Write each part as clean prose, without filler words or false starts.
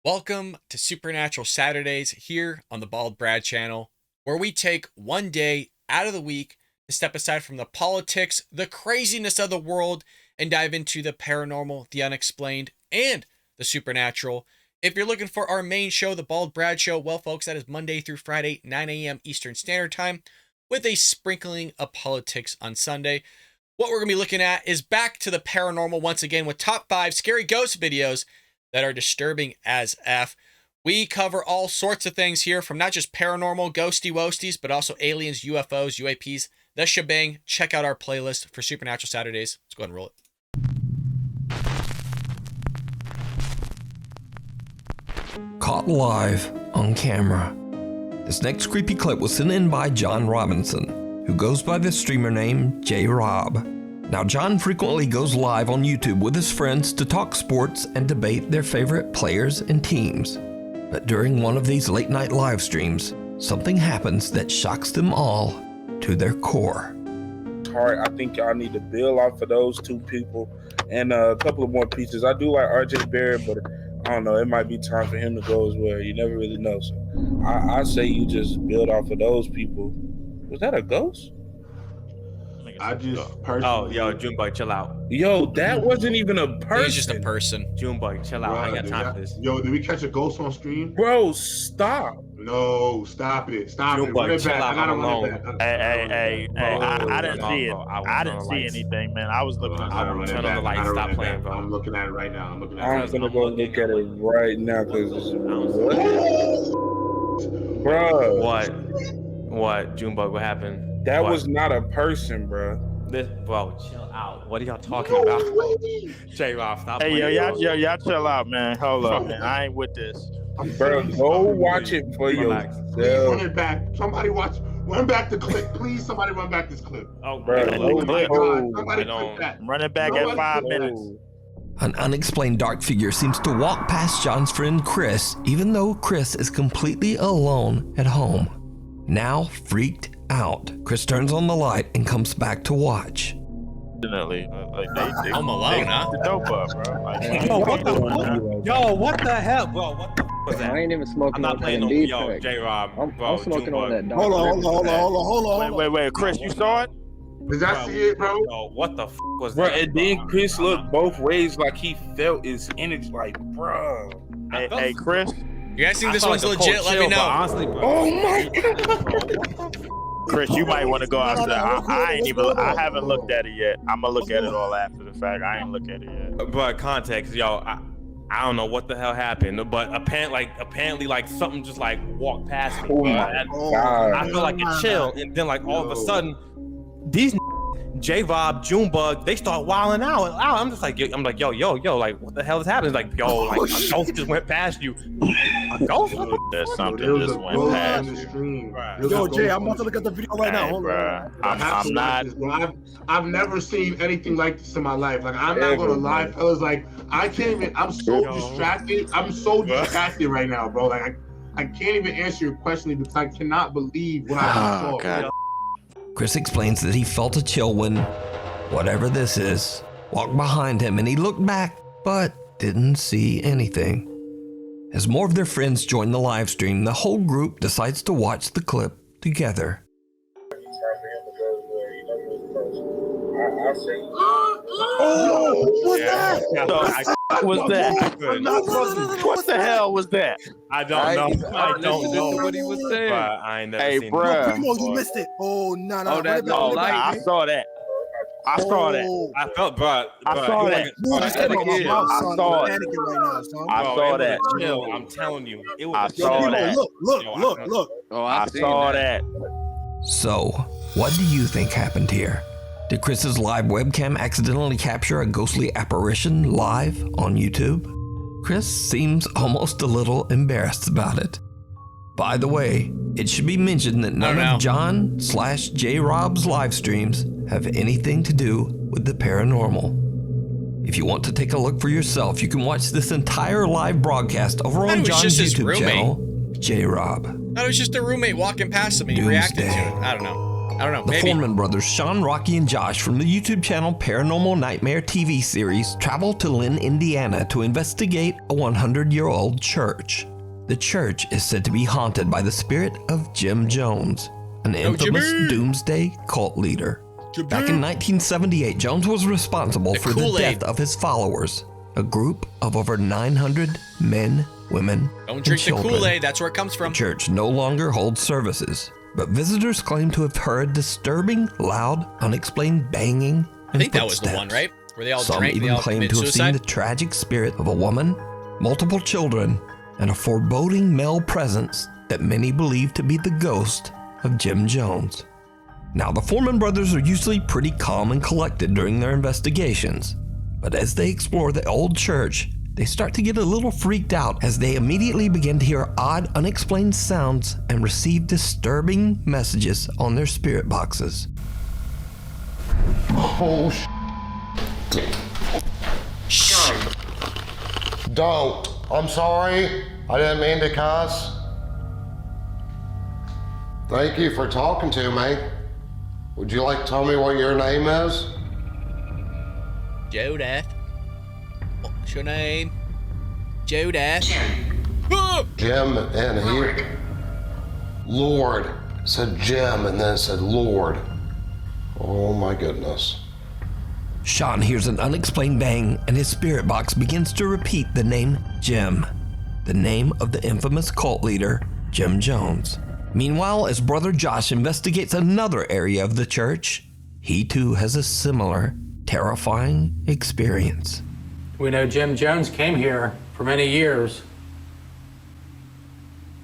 Welcome to Supernatural Saturdays here on the Bald Brad channel, where we take one day out of the week to step aside from the politics, the craziness of the world, and dive into the paranormal, the unexplained, and the supernatural. If you're looking for our main show, the Bald Brad Show, well, folks, that is Monday through Friday, 9 a.m. Eastern Standard Time, with a sprinkling of politics on Sunday. What we're going to be looking at is back to the paranormal once again with top 5 scary ghost videos that are disturbing as F. We cover all sorts of things here, from not just paranormal, ghosty wosties, but also aliens, UFOs, UAPs, the shebang. Check out our playlist for Supernatural Saturdays. Let's go ahead and roll it. Caught live on camera. This next creepy clip was sent in by John Robinson, who goes by the streamer name J-Rob. Now, John frequently goes live on YouTube with his friends to talk sports and debate their favorite players and teams. But during one of these late night live streams, something happens that shocks them all to their core. I think y'all need to build off of those two people and a couple of more pieces. I do like RJ Barrett, but I don't know, it might be time for him to go as well. You never really know. So I say you just build off of those people. Was that a ghost? I just personally... Oh, yo, Junebug, chill out. Yo, that wasn't even a person. It was just a person. Junebug, chill out. I ain't got time for this. Yo, did we catch a ghost on stream? Bro, stop. No, stop it. Stop it. Run it back. I gotta run it back. Hey, I didn't see it. I didn't see anything, man. I was looking at it. Turn on the lights. Stop playing, bro. I'm looking at it right now. I'm gonna go look at it right now because it's... Bro. What? Junebug, what happened? That was not a person, bro. Bro, chill out. What are y'all talking about? J-Rob, stop playing. Hey, y'all chill out, man. Hold up, man. I ain't with this. Bro, go watch it for yourself. Run it back. Somebody run back the clip. Please, somebody run back this clip. Oh, bro. Somebody clip that. Run it back at 5 minutes. An unexplained dark figure seems to walk past John's friend Chris, even though Chris is completely alone at home. Now freaked out, Chris turns on the light and comes back to watch. Definitely. They Home Alone, huh? The dope up, bro. Like, what the hell, bro? What the f was that? I ain't even smoking I'm not on playing that no D-pack. J-Rob. I'm smoking on that dark. Hold on. Wait, Chris, you saw it? Did I see it, bro? Yo, what the f was Bro, that? and then Chris looked both ways like he felt his energy, like, bro. Hey, Chris. You guys think this one's legit? Let me know. Honestly, bro. Oh my God. Chris, you might want to go out there. I haven't looked at it yet. I'm gonna look at it all after the fact. I ain't look at it yet. But context, yo, I don't know what the hell happened, but apparently, like something just like walked past me. Oh my God. I feel like it chilled, and then like all of a sudden, these J-Rob, Junebug, they start wilding out. I'm just like, yo, like what the hell is happening? Like, yo, like a ghost just went past you. A ghost? There's something just went past you. Yo, Jay, I'm about to look at the video right now. Hold on. I'm not. I've never seen anything like this in my life. Like, I'm not gonna lie, fellas. Like, I can't even. I'm so distracted. I'm so distracted right now, bro. Like, I can't even answer your question because I cannot believe what I saw. God. Chris explains that he felt a chill when, whatever this is, walked behind him, and he looked back, but didn't see anything. As more of their friends join the live stream, the whole group decides to watch the clip together. Oh, what's that? What's that? What the hell was that? I don't know. I don't know what he was saying. I ain't never Hey, seen bro. Primo, you missed it. Oh, no. I saw that. I saw that. I felt, bro. I saw that. I saw that. Chill, I'm telling you. It was. I saw that. Look. Oh, I saw that. So, what do you think happened here? Did Chris's live webcam accidentally capture a ghostly apparition live on YouTube? Chris seems almost a little embarrassed about it. By the way, it should be mentioned that none of John/J-Rob's live streams have anything to do with the paranormal. If you want to take a look for yourself, you can watch this entire live broadcast over on John's YouTube channel, J-Rob. That was just a roommate walking past him and he reacted to it. I don't know. I don't know. The Maybe. Fourman Brothers, Sean, Rocky, and Josh from the YouTube channel Paranormal Nightmare TV series travel to Lynn, Indiana to investigate a 100-year-old church. The church is said to be haunted by the spirit of Jim Jones, an infamous doomsday cult leader. Back in 1978, Jones was responsible for the death of his followers, a group of over 900 men, women, Don't drink the Kool-Aid. That's where it comes from. The church no longer holds services, but visitors claim to have heard disturbing, loud, unexplained banging and I think that was the one, right? Where they all Some drank, they even all claim committed to have seen suicide. the tragic spirit of a woman, multiple children, and a foreboding male presence that many believe to be the ghost of Jim Jones. Now, the Fourman brothers are usually pretty calm and collected during their investigations, but as they explore the old church, they start to get a little freaked out as they immediately begin to hear odd, unexplained sounds and receive disturbing messages on their spirit boxes. Oh, don't. I'm sorry. I didn't mean to cuss. Thank you for talking to me. Would you like to tell me what your name is? Jodath. What's your name? Jodath. Jim, and he... Lord. It said Jim, and then it said Lord. Oh my goodness. Sean hears an unexplained bang, and his spirit box begins to repeat the name Jim, the name of the infamous cult leader, Jim Jones. Meanwhile, as brother Josh investigates another area of the church, he too has a similar, terrifying experience. We know Jim Jones came here for many years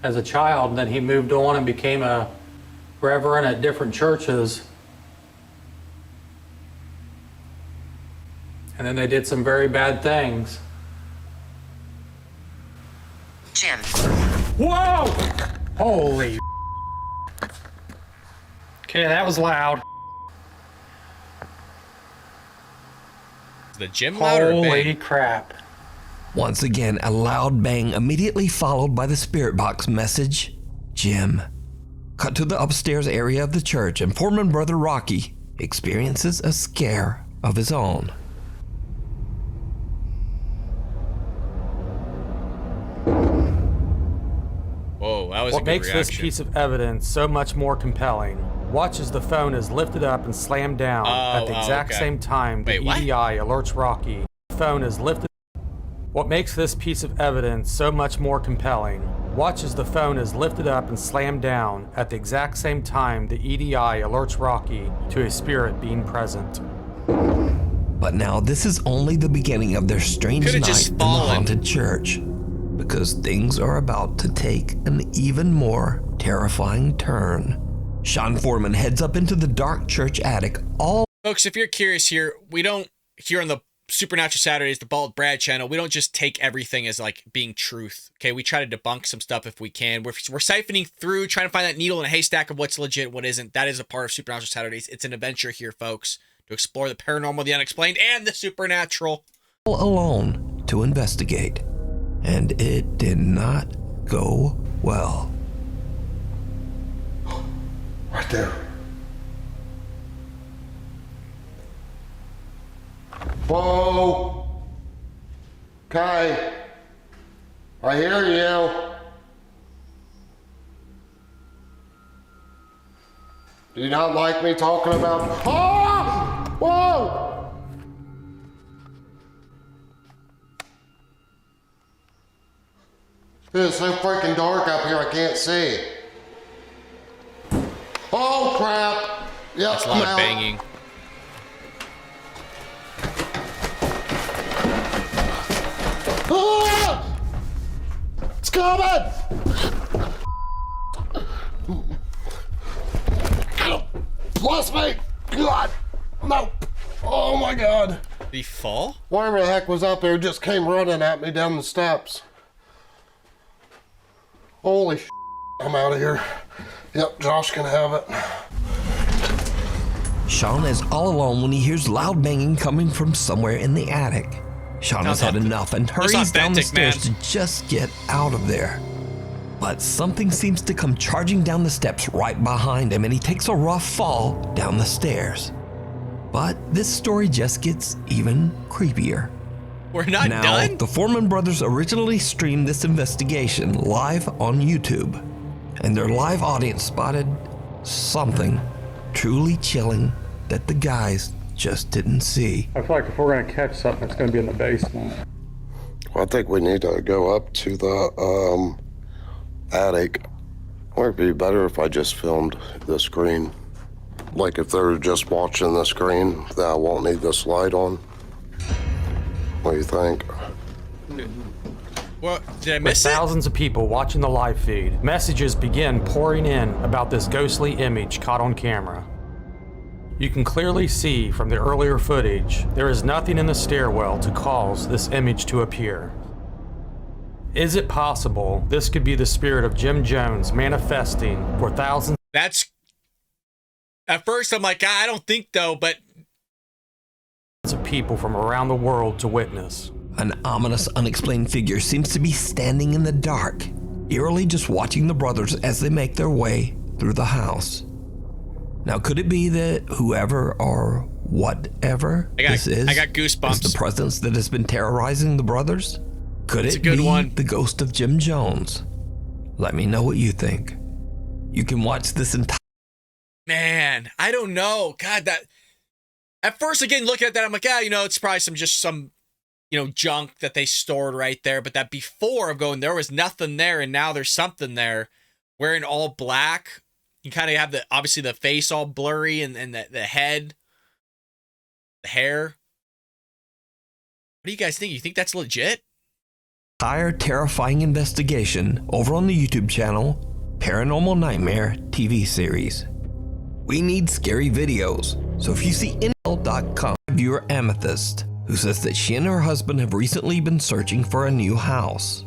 as a child, and then he moved on and became a reverend at different churches. And then they did some very bad things. Jim. Whoa! Holy. Okay, that was loud. Is the gym loud or bang? Holy crap. Once again, a loud bang immediately followed by the spirit box message, Jim. Cut to the upstairs area of the church, and Fourman brother Rocky experiences a scare of his own. Whoa, that was a What good makes reaction. this piece of evidence so much more compelling? Watch as the phone is lifted up and slammed down at the exact same time the EDI alerts Rocky. The phone is lifted. What makes this piece of evidence so much more compelling? Watch as the phone is lifted up and slammed down at the exact same time the EDI alerts Rocky to a spirit being present. But now this is only the beginning of their strange Could've night just in the fallen. haunted church, because things are about to take an even more terrifying turn. Sean Fourman heads up into the dark church attic. Folks, if you're curious here, we don't, here on the Supernatural Saturdays, the Bald Brad channel, we don't just take everything as like being truth. Okay, we try to debunk some stuff if we can. We're siphoning through, trying to find that needle in a haystack of what's legit, what isn't. That is a part of Supernatural Saturdays. It's an adventure here, folks, to explore the paranormal, the unexplained, and the supernatural. Alone to investigate, and it did not go well. Right there. Whoa. Okay. I hear you. Do you not like me talking about... Oh! Whoa! It is so freaking dark up here, I can't see. Oh, crap. Yep, That's a lot of banging. Ah! It's coming! Bless me! God! No! Oh my God! Did he fall? Whatever the heck was up there just came running at me down the steps. Holy shit. I'm out of here. Yep, Josh can have it. Sean is all alone when he hears loud banging coming from somewhere in the attic. Sean has had enough and hurries down the stairs to just get out of there. But something seems to come charging down the steps right behind him, and he takes a rough fall down the stairs. But this story just gets even creepier. We're not now, done? The Fourman Brothers originally streamed this investigation live on YouTube, and their live audience spotted something truly chilling that the guys just didn't see. I feel like if we're gonna catch something, it's gonna be in the basement. Well, I think we need to go up to the attic. Or it'd be better if I just filmed the screen. Like if they're just watching the screen, then I won't need this light on. What do you think? Well, did I miss it? Thousands of people watching the live feed, messages begin pouring in about this ghostly image caught on camera. You can clearly see from the earlier footage, there is nothing in the stairwell to cause this image to appear. Is it possible this could be the spirit of Jim Jones manifesting for thousands? That's... At first, I'm like, I don't think though, but... of people from around the world to witness. An ominous, unexplained figure seems to be standing in the dark, eerily just watching the brothers as they make their way through the house. Now, could it be that whoever or whatever this is, I got goosebumps. is the presence that has been terrorizing the brothers? Could It's it a good be one. the ghost of Jim Jones? Let me know what you think. You can watch this entire... Man, I don't know. God, that... At first, again, looking at that, I'm like, it's probably some junk that they stored right there. But that before of going, there was nothing there, and now there's something there. Wearing all black. You kind of have obviously the face all blurry and the head, the hair. What do you guys think? You think that's legit? Entire terrifying investigation over on the YouTube channel, Paranormal Nightmare TV series. We need scary videos, so if you see intel.com viewer Amethyst, who says that she and her husband have recently been searching for a new house.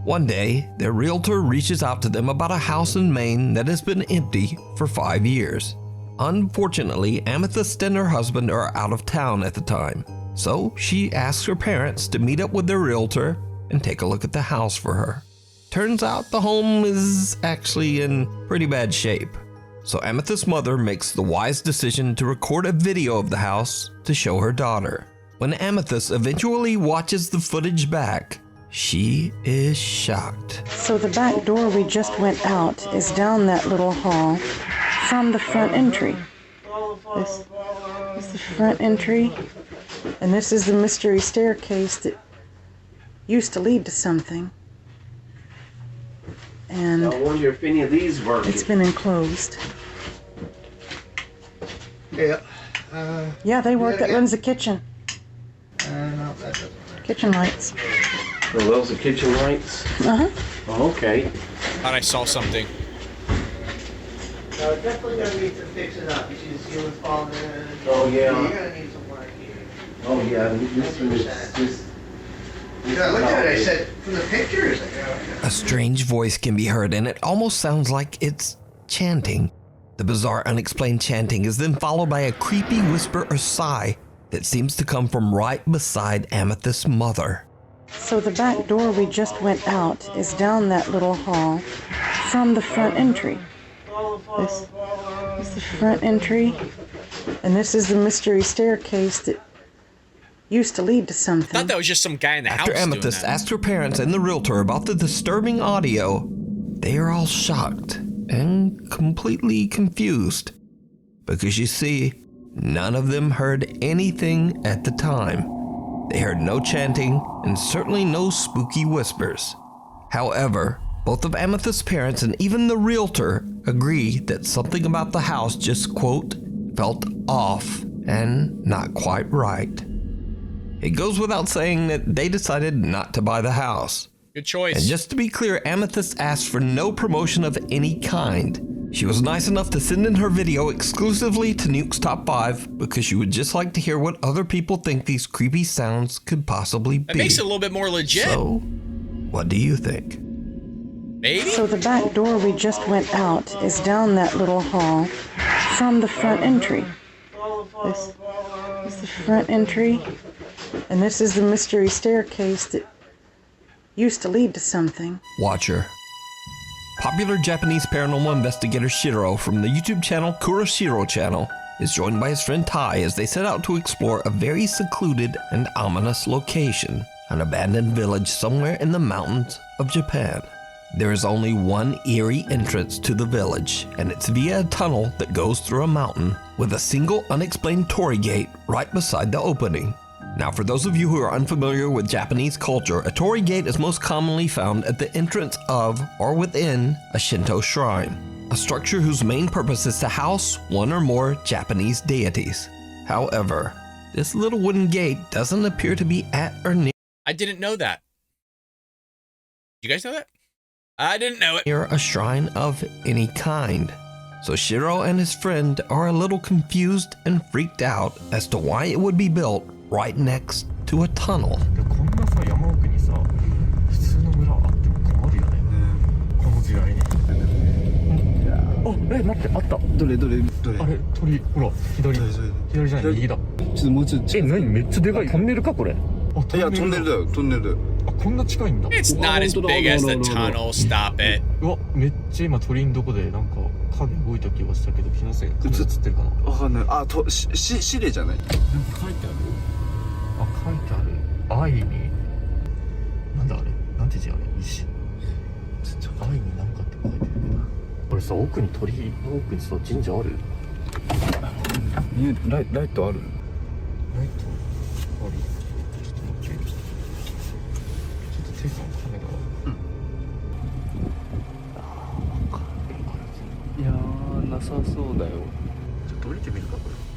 One day, their realtor reaches out to them about a house in Maine that has been empty for 5 years. Unfortunately, Amethyst and her husband are out of town at the time, so she asks her parents to meet up with their realtor and take a look at the house for her. Turns out the home is actually in pretty bad shape. So Amethyst's mother makes the wise decision to record a video of the house to show her daughter. When Amethyst eventually watches the footage back, she is shocked. So the back door we just went out is down that little hall from the front entry. This is the front entry, and this is the mystery staircase that used to lead to something. And I wonder if any of these work. It's been enclosed. Yeah. Yeah, they work. That runs the kitchen. No, that doesn't work. Kitchen lights. So those are kitchen lights? Uh-huh. Oh, okay. Thought I saw something. Definitely gonna need some fixing up. You see the ceiling's falling in. Oh, yeah. You're gonna need some work here. Oh, yeah. This one is just... Yeah, I looked at it, I said, from the pictures, A strange voice can be heard, and it almost sounds like it's chanting. The bizarre, unexplained chanting is then followed by a creepy whisper or sigh that seems to come from right beside Amethyst's mother. So the back door we just went out is down that little hall from the front entry. This is the front entry, and this is the mystery staircase that used to lead to something. I thought that was just some guy in the house After doing Amethyst that. asked her parents and the realtor about the disturbing audio, they are all shocked and completely confused. Because you see, none of them heard anything at the time. They heard no chanting and certainly no spooky whispers. However, both of Amethyst's parents and even the realtor agree that something about the house just, quote, felt off and not quite right. It goes without saying that they decided not to buy the house. Good choice. And just to be clear, Amethyst asked for no promotion of any kind. She was nice enough to send in her video exclusively to Nukes Top 5 because she would just like to hear what other people think these creepy sounds could possibly be. That makes it a little bit more legit. So, what do you think? Maybe? So the back door we just went out is down that little hall from the front entry. This is the front entry, and this is the mystery staircase that used to lead to something. Watcher, Popular Japanese paranormal investigator Shiro from the YouTube channel Kurashiro channel is joined by his friend Tai as they set out to explore a very secluded and ominous location, an abandoned village somewhere in the mountains of Japan. There is only one eerie entrance to the village, and it's via a tunnel that goes through a mountain with a single unexplained torii gate right beside the opening. Now, for those of you who are unfamiliar with Japanese culture, a torii gate is most commonly found at the entrance of or within a Shinto shrine, a structure whose main purpose is to house one or more Japanese deities. However, this little wooden gate doesn't appear to be at or near. I didn't know that. You guys know that? I didn't know it. Near a shrine of any kind. So Shiro and his friend are a little confused and freaked out as to why it would be built right next to a tunnel. It's not as big as the tunnel, stop it.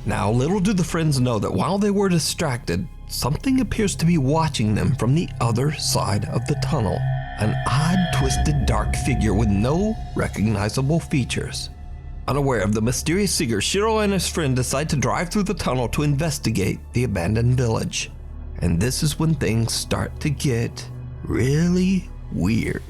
Now, little do the friends know that while they were distracted, something appears to be watching them from the other side of the tunnel. An odd, twisted, dark figure with no recognizable features. Unaware of the mysterious figure, Shiro and his friend decide to drive through the tunnel to investigate the abandoned village. And this is when things start to get really weird.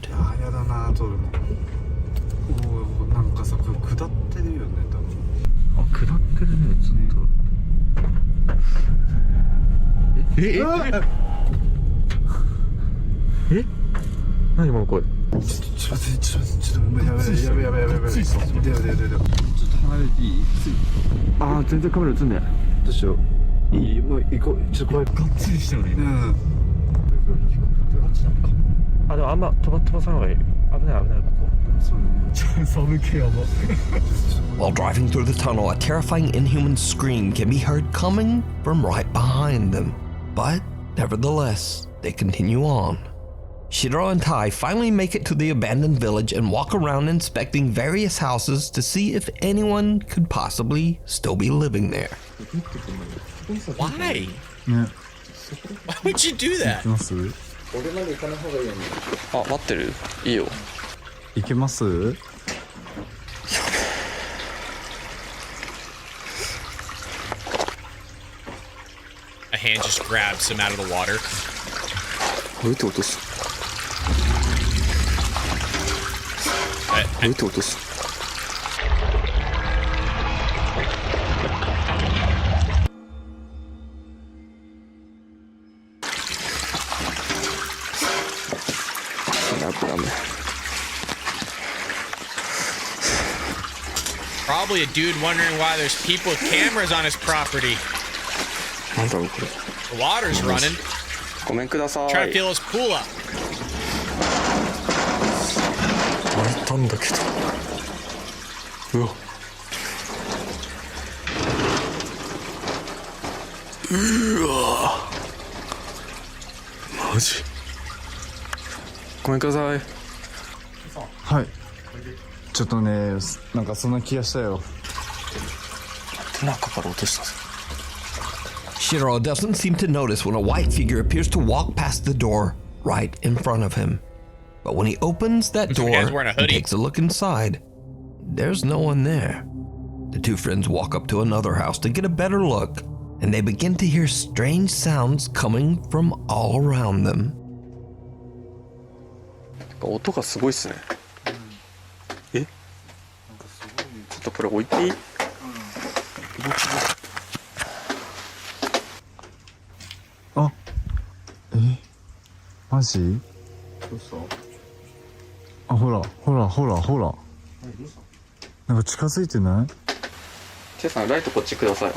While driving through the tunnel, a terrifying inhuman scream can be heard coming from right behind them. But nevertheless, they continue on. Shiro and Tai finally make it to the abandoned village and walk around inspecting various houses to see if anyone could possibly still be living there. Why? Why would you do that? A hand just grabs him out of the water. Probably a dude wondering why there's people with cameras on his property. The water's running. Trying to fill his pool up. Shiro doesn't seem to notice when a white figure appears to walk past the door right in front of him. But when he opens that door and takes a look inside, there's no one there. The two friends walk up to another house to get a better look, and they begin to hear strange sounds coming from all around them. 音がすごいっすね。ちょっとこれ置いていい？マジ？どうした？あ、ほらほらほらほら。なんか近づいてない？ケイさんライトこっちください。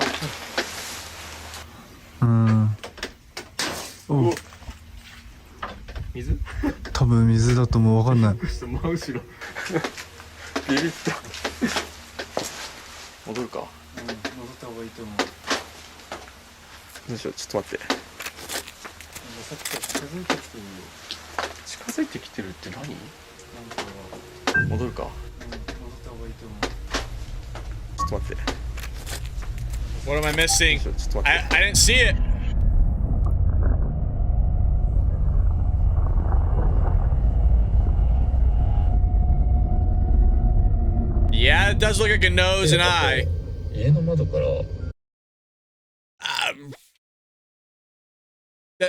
お。水？多分水だともうわかんない。真後ろ。ビビった。戻るか。戻った方がいいと思う。どうしよう、ちょっと待って。さっきから近づいてきてるよ。近づいてきてるって何？戻るか。戻った方がいいと思う。ちょっと待って。What am I missing? I didn't see it. Yeah, it does look like a nose and eye.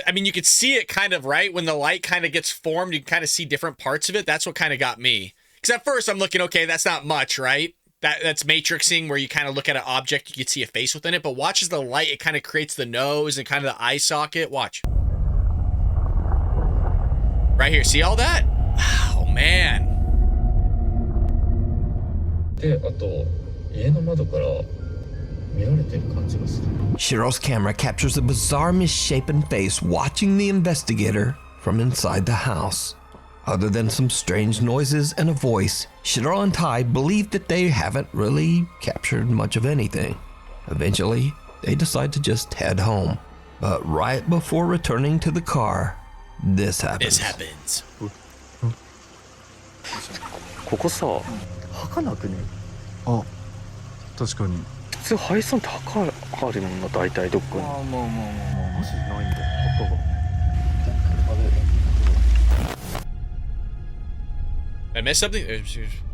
I mean, you could see it kind of, right? When the light kind of gets formed, you can kind of see different parts of it. That's what kind of got me. Because at first I'm looking, okay, that's not much, right? That's matrixing, where you kind of look at an object, you can see a face within it. But watch as the light, it kind of creates the nose and kind of the eye socket. Watch. Right here, see all that? Oh, man. Shiro's camera captures a bizarre misshapen face watching the investigator from inside the house. Other than some strange noises and a voice, Shiro and Tai believe that they haven't really captured much of anything. Eventually, they decide to just head home. But right before returning to the car, this happens. ここさ、墓なくね？あ、確かに。普通配送って墓あるもんな、大体どっかに。まあ。マジないんだよ、墓が。I missed something?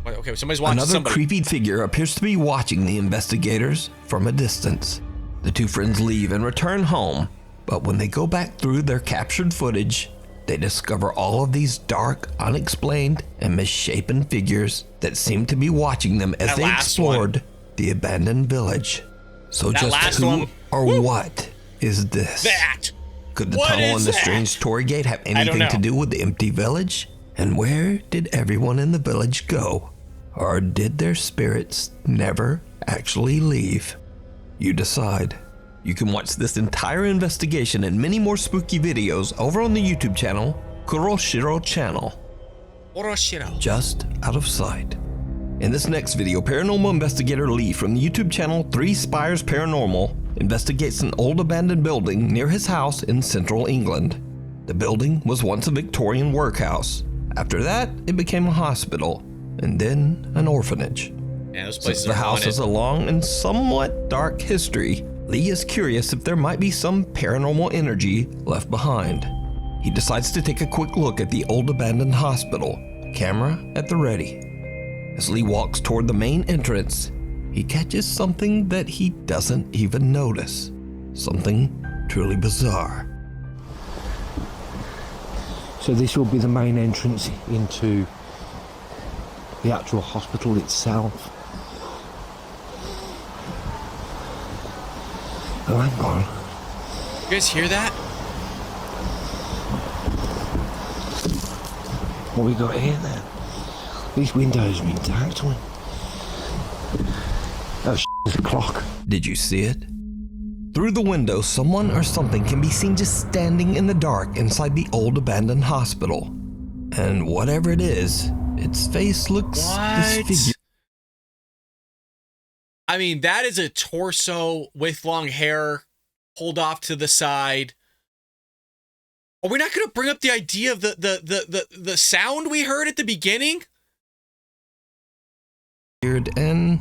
Okay, somebody's watching Another somebody. creepy figure appears to be watching the investigators from a distance. The two friends leave and return home, but when they go back through their captured footage, they discover all of these dark, unexplained, and misshapen figures that seem to be watching them as they explored the abandoned village. So just who or what is this? Could the tunnel and the strange torii gate have anything to do with the empty village? And where did everyone in the village go? Or did their spirits never actually leave? You decide. You can watch this entire investigation and many more spooky videos over on the YouTube channel, Kurashiro channel. Just out of sight. In this next video, paranormal investigator Lee from the YouTube channel 3 Spires Paranormal investigates an old abandoned building near his house in central England. The building was once a Victorian workhouse. After that, it became a hospital, and then an orphanage. Yeah, those Since places the house has a long and somewhat dark history, Lee is curious if there might be some paranormal energy left behind. He decides to take a quick look at the old abandoned hospital, camera at the ready. As Lee walks toward the main entrance, he catches something that he doesn't even notice. Something truly bizarre. So this will be the main entrance into the actual hospital itself. Oh, hang on. You guys hear that? What we got here then? These windows are intact. Oh, there's a clock. Did you see it? Through the window, someone or something can be seen just standing in the dark inside the old abandoned hospital. And whatever it is, its face looks disfigured. I mean, that is a torso with long hair pulled off to the side. Are we not going to bring up the idea of the sound we heard at the beginning? Weird and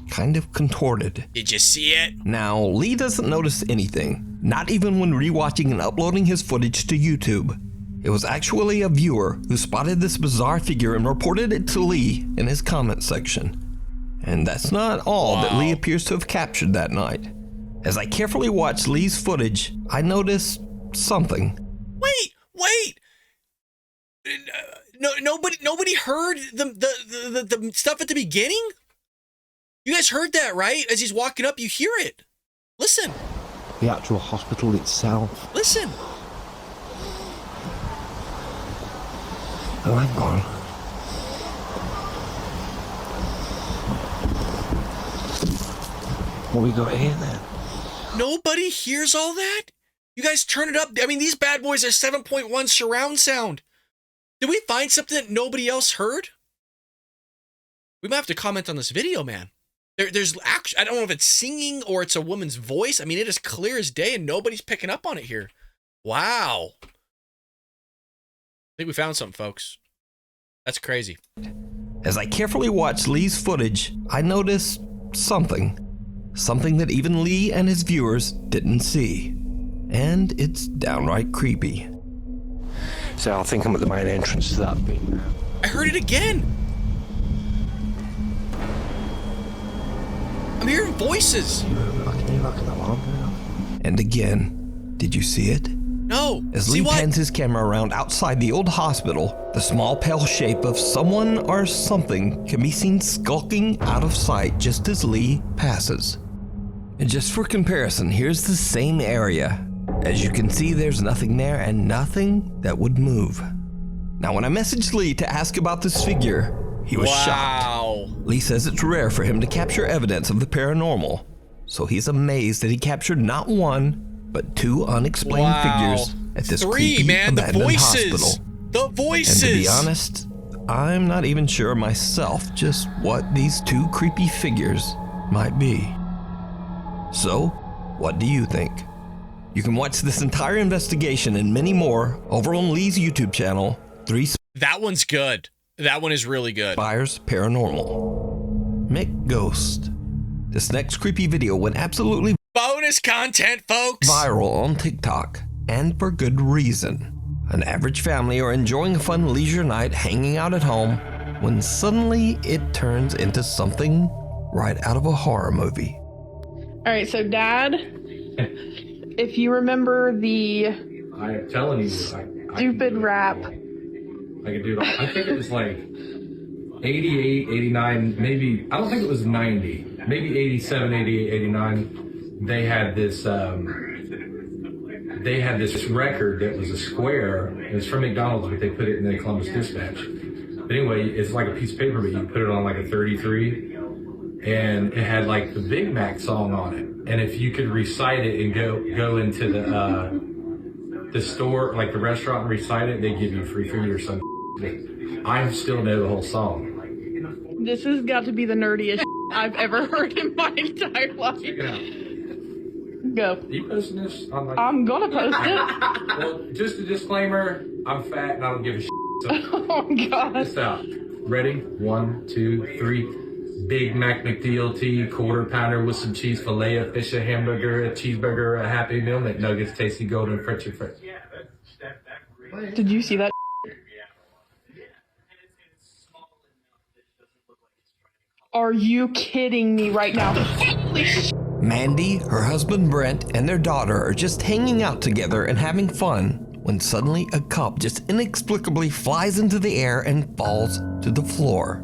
kind of contorted. Did you see it? Now, Lee doesn't notice anything, not even when rewatching and uploading his footage to YouTube. It was actually a viewer who spotted this bizarre figure and reported it to Lee in his comment section. And that's not all that Lee appears to have captured that night. As I carefully watched Lee's footage, I noticed something. Wait! Nobody heard the stuff at the beginning? You guys heard that, right? As he's walking up, you hear it. Listen. The actual hospital itself. Listen. Oh, hang on. What we got here then? Nobody hears all that? You guys turn it up. I mean, these bad boys are 7.1 surround sound. Did we find something that nobody else heard? We might have to comment on this video, man. There's actually, I don't know if it's singing or it's a woman's voice. I mean, it is clear as day and nobody's picking up on it here. Wow. I think we found something, folks. That's crazy. As I carefully watched Lee's footage, I noticed something. Something that even Lee and his viewers didn't see. And it's downright creepy. So I think I'm at the main entrance to that bit now. I heard it again. I'm hearing voices. And again, did you see it? No. As Lee pans his camera around outside the old hospital, the small pale shape of someone or something can be seen skulking out of sight just as Lee passes. And just for comparison, here's the same area. As you can see, there's nothing there and nothing that would move. Now, when I messaged Lee to ask about this figure, he was shocked. Lee says it's rare for him to capture evidence of the paranormal, so he's amazed that he captured not one, but two unexplained figures at this creepy abandoned hospital. The voices! And to be honest, I'm not even sure myself just what these two creepy figures might be. So, what do you think? You can watch this entire investigation and many more over on Lee's YouTube channel, That one's good. That one is really good. Spires Paranormal. McGhost. This next creepy video went absolutely bonus content, folks. Viral on TikTok, and for good reason. An average family are enjoying a fun leisure night hanging out at home when suddenly it turns into something right out of a horror movie. All right, so Dad, if you remember the I'm telling you, stupid rap. I could do it. I think it was like 88, 89, maybe, I don't think it was 90, maybe 87, 88, 89. They had this record that was a square. It was from McDonald's, but they put it in the Columbus Dispatch. But anyway, it's like a piece of paper, but you put it on like a 33, and it had like the Big Mac song on it. And if you could recite it and go into the store, like the restaurant, and recite it, they give you free food or something. I still know the whole song. This has got to be the nerdiest I've ever heard in my entire life. Check it out. Go. Are you posting this? I'm gonna post it. Well, just a disclaimer, I'm fat and I don't give a shit. So oh, God. This out. Ready? 1, 2, 3. Big Mac McDLT, quarter pounder with some cheese, filet of fish, a hamburger, a cheeseburger, a Happy Meal, McNuggets, tasty golden Frenchy French. Did you see that? Are you kidding me right now? Holy shit. Mandy, her husband Brent, and their daughter are just hanging out together and having fun when suddenly a cup just inexplicably flies into the air and falls to the floor.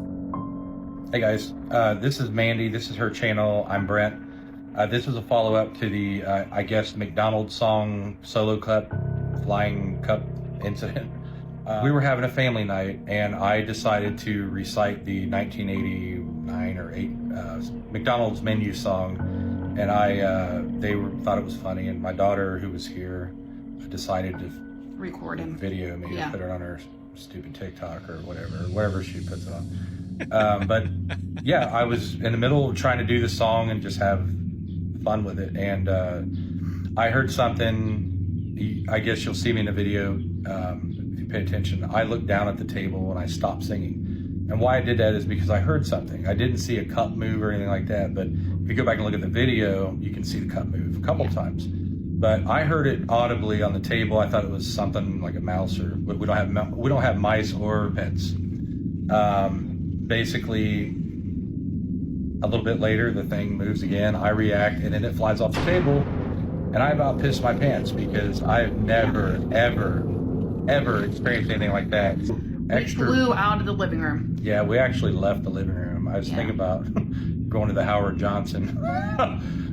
Hey guys, this is Mandy. This is her channel. I'm Brent. This was a follow-up to the, I guess, McDonald's song Solo Cup, Flying Cup incident. We were having a family night, and I decided to recite the 1989 or 8 McDonald's menu song, and they thought it was funny, and my daughter, who was here, decided to record him, video me, yeah, and put it on her stupid TikTok or whatever she puts it on. But yeah, I was in the middle of trying to do the song and just have fun with it, and I heard something. I guess you'll see me in the video. If you pay attention, I looked down at the table and I stopped singing. And why I did that is because I heard something. I didn't see a cup move or anything like that, but if you go back and look at the video, you can see the cup move a couple times. But I heard it audibly on the table. I thought it was something like a mouse, or we don't have mice or pets. Basically, a little bit later, the thing moves again. I react, and then it flies off the table, and I about pissed my pants because I've never, ever experienced anything like that. We flew out of the living room. Yeah, we actually left the living room. I was thinking about going to the Howard Johnson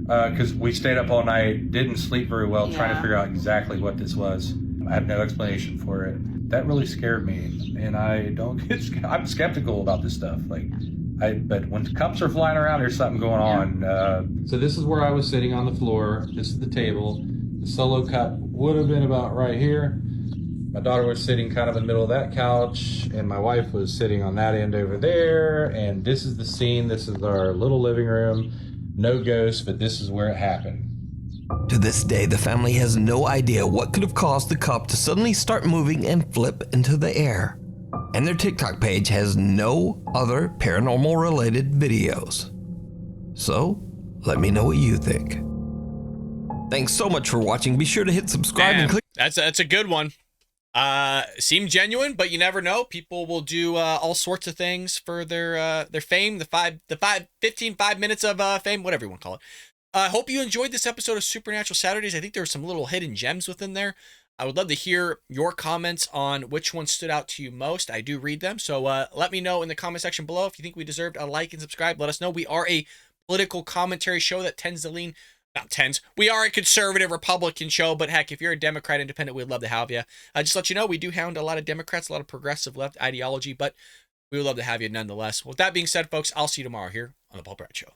because we stayed up all night, didn't sleep very well, trying to figure out exactly what this was. I have no explanation for it. That really scared me, and I don't get. I'm skeptical about this stuff. Like, But when cups are flying around, there's something going on. So this is where I was sitting on the floor. This is the table. The solo cup would have been about right here. My daughter was sitting kind of in the middle of that couch, and my wife was sitting on that end over there. And this is the scene. This is our little living room. No ghosts, but this is where it happened. To this day, the family has no idea what could have caused the cup to suddenly start moving and flip into the air. And their TikTok page has no other paranormal related videos. So, let me know what you think. Thanks so much for watching. Be sure to hit subscribe and click. That's a good one. Seemed genuine, but you never know. People will do all sorts of things for their fame, the 15 minutes of fame, whatever you want to call it. I hope you enjoyed this episode of Supernatural Saturdays. I think there were some little hidden gems within there. I would love to hear your comments on which one stood out to you most. I do read them, so let me know in the comment section below if you think we deserved a like and subscribe. Let us know. We are a political commentary show that tends to lean, we are a conservative Republican show, but heck, if you're a Democrat independent, we'd love to have you. Just let you know, we do hound a lot of Democrats, a lot of progressive left ideology, but we would love to have you nonetheless. With that being said, folks, I'll see you tomorrow here on The Paul Brad Show.